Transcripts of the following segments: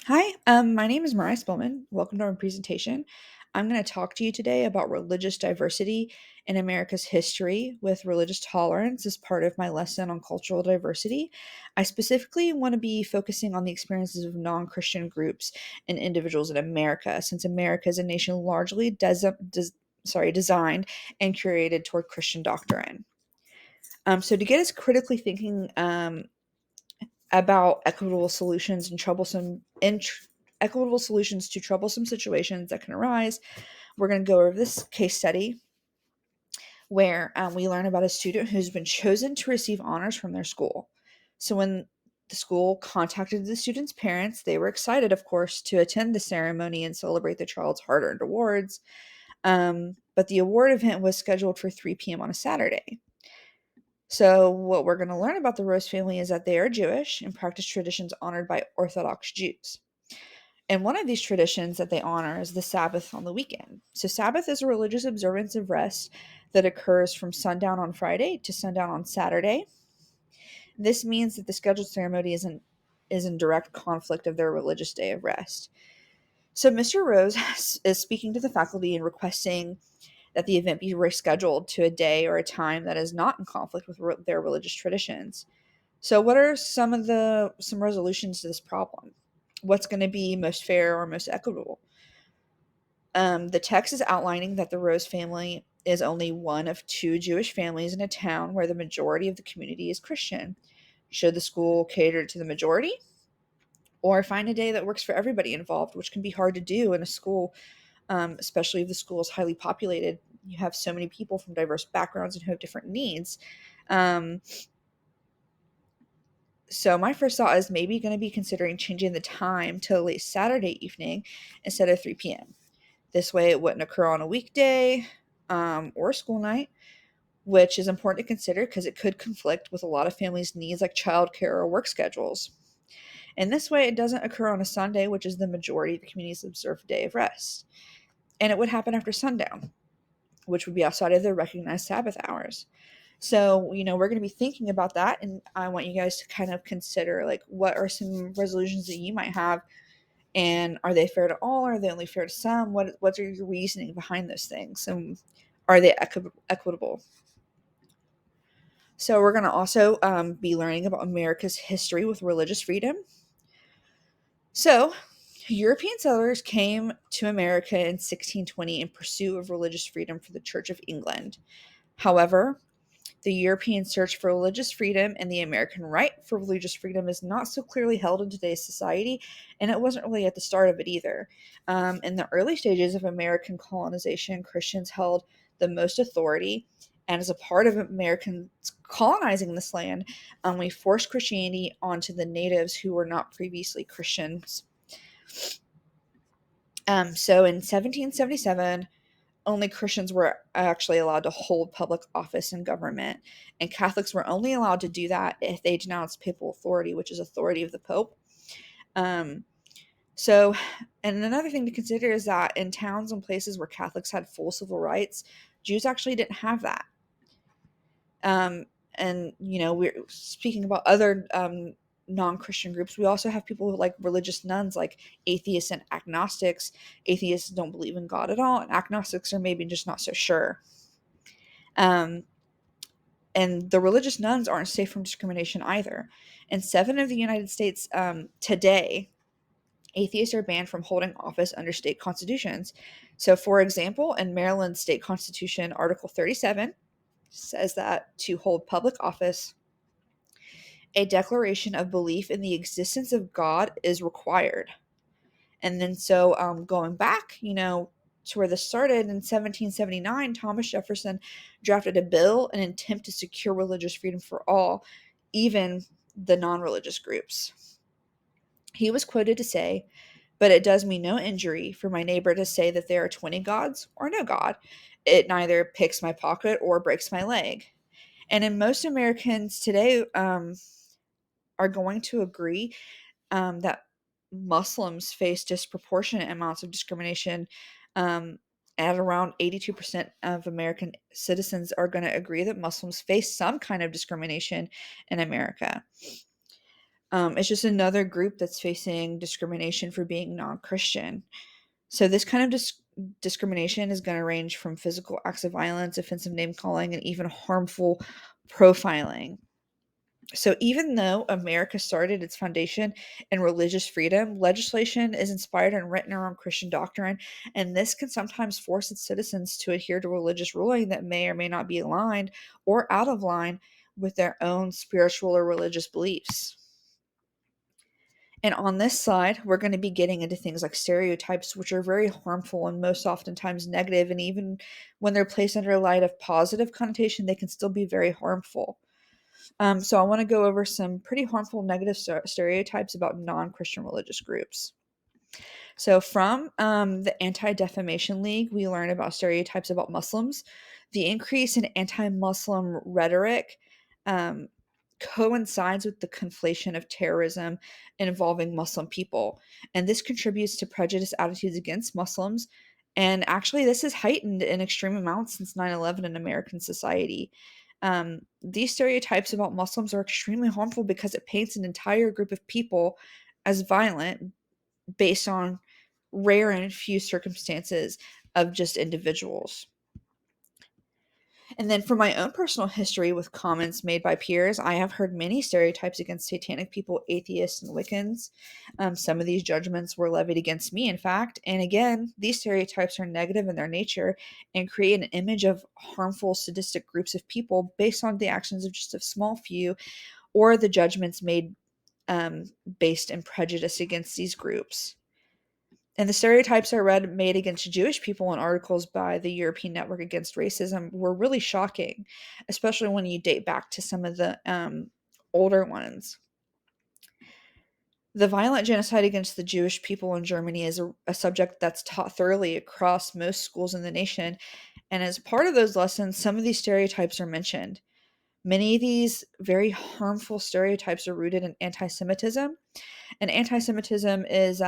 Hi, my name is Mariah Spillman. Welcome to our presentation. I'm going to talk to you today about religious diversity in America's history with religious tolerance as part of my lesson on cultural diversity. I specifically want to be focusing on the experiences of non-Christian groups and individuals in America, since America is a nation largely designed and curated toward Christian doctrine. So to get us critically thinking about equitable solutions to troublesome situations that can arise. We're going to go over this case study where we learn about a student who's been chosen to receive honors from their school. So when the school contacted the student's parents, they were excited, of course, to attend the ceremony and celebrate the child's hard-earned awards. But the award event was scheduled for 3 p.m. on a Saturday. So, what we're going to learn about the Rose family is that they are Jewish and practice traditions honored by Orthodox Jews. And one of these traditions that they honor is the Sabbath on the weekend. So, Sabbath is a religious observance of rest that occurs from sundown on Friday to sundown on Saturday. This means that the scheduled ceremony is in direct conflict of their religious day of rest. So, Mr. Rose is speaking to the faculty and requesting that the event be rescheduled to a day or a time that is not in conflict with their religious traditions. So, what are some resolutions to this problem? What's going to be most fair or most equitable? The text is outlining that the Rose family is only one of two Jewish families in a town where the majority of the community is Christian. Should the school cater to the majority or find a day that works for everybody involved, which can be hard to do in a school, especially if the school is highly populated? You have so many people from diverse backgrounds and who have different needs. Um, so my first thought is maybe going to be considering changing the time to late Saturday evening instead of 3 p.m. This way, it wouldn't occur on a weekday or school night, which is important to consider because it could conflict with a lot of families' needs like childcare or work schedules. And this way, it doesn't occur on a Sunday, which is the majority of the community's observed day of rest. And it would happen after sundown, which would be outside of their recognized Sabbath hours. So, we're going to be thinking about that. And I want you guys to kind of consider like what are some resolutions that you might have, and are they fair to all? Are they only fair to some? What's your reasoning behind those things? And are they equitable? So we're going to also be learning about America's history with religious freedom. So European settlers came to America in 1620 in pursuit of religious freedom for the Church of England. However, the European search for religious freedom and the American right for religious freedom is not so clearly held in today's society, and it wasn't really at the start of it either. In the early stages of American colonization, Christians held the most authority, and as a part of Americans colonizing this land, we forced Christianity onto the natives who were not previously Christians. So in 1777, only Christians were actually allowed to hold public office in government, and Catholics were only allowed to do that if they denounced papal authority, which is authority of the Pope. Um, so, and another thing to consider is that in towns and places where Catholics had full civil rights, Jews actually didn't have that. And we're speaking about other non-Christian groups. We also have people like religious nuns, like atheists and agnostics. Atheists don't believe in God at all, and agnostics are maybe just not so sure. Um, and the religious nuns aren't safe from discrimination either. In 7 of the United States today, atheists are banned from holding office under state constitutions. So, for example, in Maryland state constitution, Article 37 says that to hold public office, a declaration of belief in the existence of God is required. And then, so going back, to where this started in 1779, Thomas Jefferson drafted a bill, an attempt to secure religious freedom for all, even the non religious groups. He was quoted to say, "But it does me no injury for my neighbor to say that there are 20 gods or no God. It neither picks my pocket or breaks my leg." And in most Americans today, are going to agree that Muslims face disproportionate amounts of discrimination. At around 82% of American citizens are going to agree that Muslims face some kind of discrimination in America. It's just another group that's facing discrimination for being non-Christian. So this kind of discrimination is going to range from physical acts of violence, offensive name calling, and even harmful profiling. So even though America started its foundation in religious freedom, legislation is inspired and written around Christian doctrine, and this can sometimes force its citizens to adhere to religious ruling that may or may not be aligned or out of line with their own spiritual or religious beliefs. And on this side, we're going to be getting into things like stereotypes, which are very harmful and most oftentimes negative, and even when they're placed under a light of positive connotation, they can still be very harmful. So I want to go over some pretty harmful negative stereotypes about non-Christian religious groups. So from the Anti-Defamation League, we learn about stereotypes about Muslims. The increase in anti-Muslim rhetoric um, coincides with the conflation of terrorism involving Muslim people, and this contributes to prejudiced attitudes against Muslims. And actually, this has heightened in extreme amounts since 9/11 in American society. These stereotypes about Muslims are extremely harmful because it paints an entire group of people as violent based on rare and few circumstances of just individuals. And then from my own personal history with comments made by peers, I have heard many stereotypes against satanic people, atheists, and Wiccans. Some of these judgments were levied against me, in fact. And again, these stereotypes are negative in their nature and create an image of harmful, sadistic groups of people based on the actions of just a small few or the judgments made based in prejudice against these groups. And the stereotypes I read made against Jewish people in articles by the European Network Against Racism were really shocking, especially when you date back to some of the older ones. The violent genocide against the Jewish people in Germany is a subject that's taught thoroughly across most schools in the nation. And as part of those lessons, some of these stereotypes are mentioned. Many of these very harmful stereotypes are rooted in anti Semitism. And anti Semitism is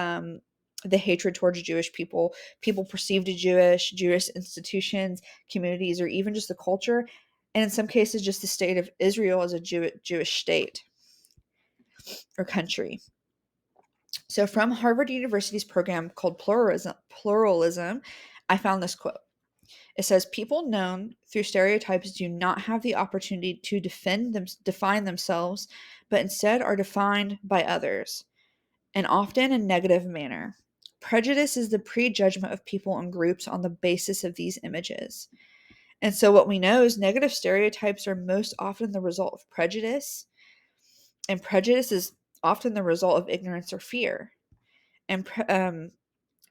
the hatred towards Jewish people, people perceived as Jewish institutions, communities, or even just the culture. And in some cases, just the state of Israel as a Jewish state or country. So, from Harvard University's program called Pluralism, I found this quote. It says, people known through stereotypes do not have the opportunity to define themselves, but instead are defined by others, and often in a negative manner. Prejudice is the prejudgment of people and groups on the basis of these images. And so, what we know is negative stereotypes are most often the result of prejudice, and prejudice is often the result of ignorance or fear. And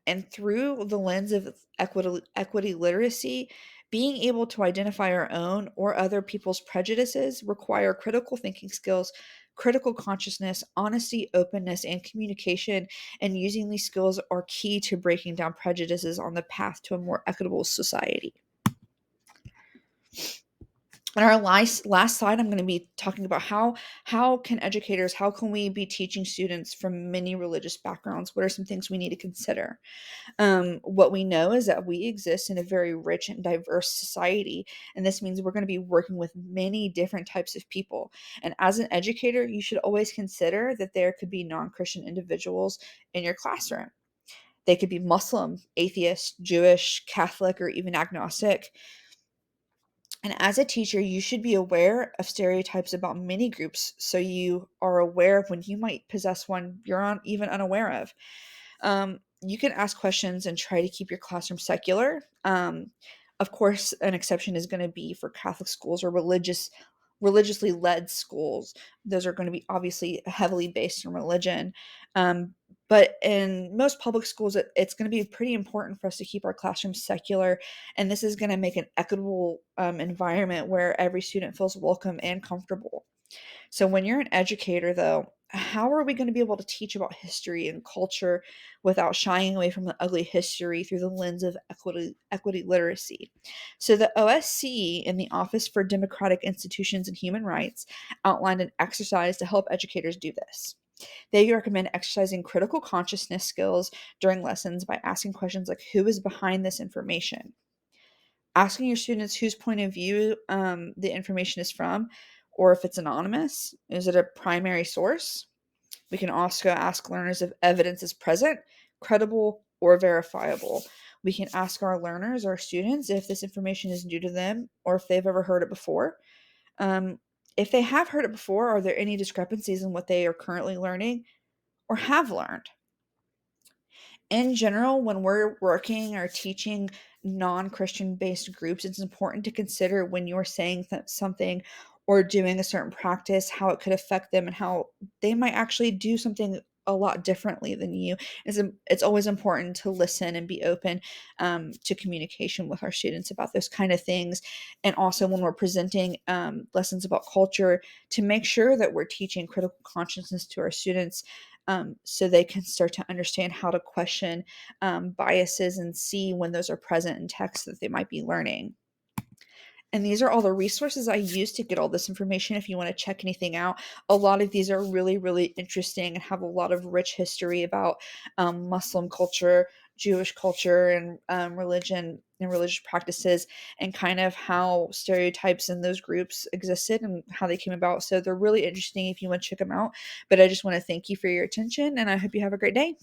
and through the lens of equity literacy, being able to identify our own or other people's prejudices require critical thinking skills, critical consciousness, honesty, openness, and communication. And using these skills are key to breaking down prejudices on the path to a more equitable society. On our last slide, I'm going to be talking about how can educators, how can we be teaching students from many religious backgrounds? What are some things we need to consider? What we know is that we exist in a very rich and diverse society, and this means we're going to be working with many different types of people. And as an educator, you should always consider that there could be non-Christian individuals in your classroom. They could be Muslim, atheist, Jewish, Catholic, or even agnostic. And as a teacher, you should be aware of stereotypes about many groups so you are aware of when you might possess one you're even unaware of. You can ask questions and try to keep your classroom secular. Of course, an exception is going to be for Catholic schools or religiously led schools. Those are going to be obviously heavily based on religion. But in most public schools, it's going to be pretty important for us to keep our classrooms secular. And this is going to make an equitable environment where every student feels welcome and comfortable. So when you're an educator, though, how are we going to be able to teach about history and culture without shying away from the ugly history through the lens of equity literacy? So the OSCE and the Office for Democratic Institutions and Human Rights outlined an exercise to help educators do this. They recommend exercising critical consciousness skills during lessons by asking questions like, who is behind this information? Asking your students whose point of view the information is from, or if it's anonymous. Is it a primary source? We can also ask learners if evidence is present, credible, or verifiable. We can ask our learners, our students, if this information is new to them or if they've ever heard it before. Um, if they have heard it before, are there any discrepancies in what they are currently learning or have learned? In general, when we're working or teaching non-Christian based groups, it's important to consider when you're saying something or doing a certain practice, how it could affect them and how they might actually do something a lot differently than you. It's always important to listen and be open to communication with our students about those kind of things. And also when we're presenting lessons about culture, to make sure that we're teaching critical consciousness to our students, so they can start to understand how to question biases and see when those are present in texts that they might be learning. And these are all the resources I use to get all this information if you want to check anything out. A lot of these are really, really interesting and have a lot of rich history about Muslim culture, Jewish culture, and religion and religious practices, and kind of how stereotypes in those groups existed and how they came about. So they're really interesting if you want to check them out. But I just want to thank you for your attention, and I hope you have a great day.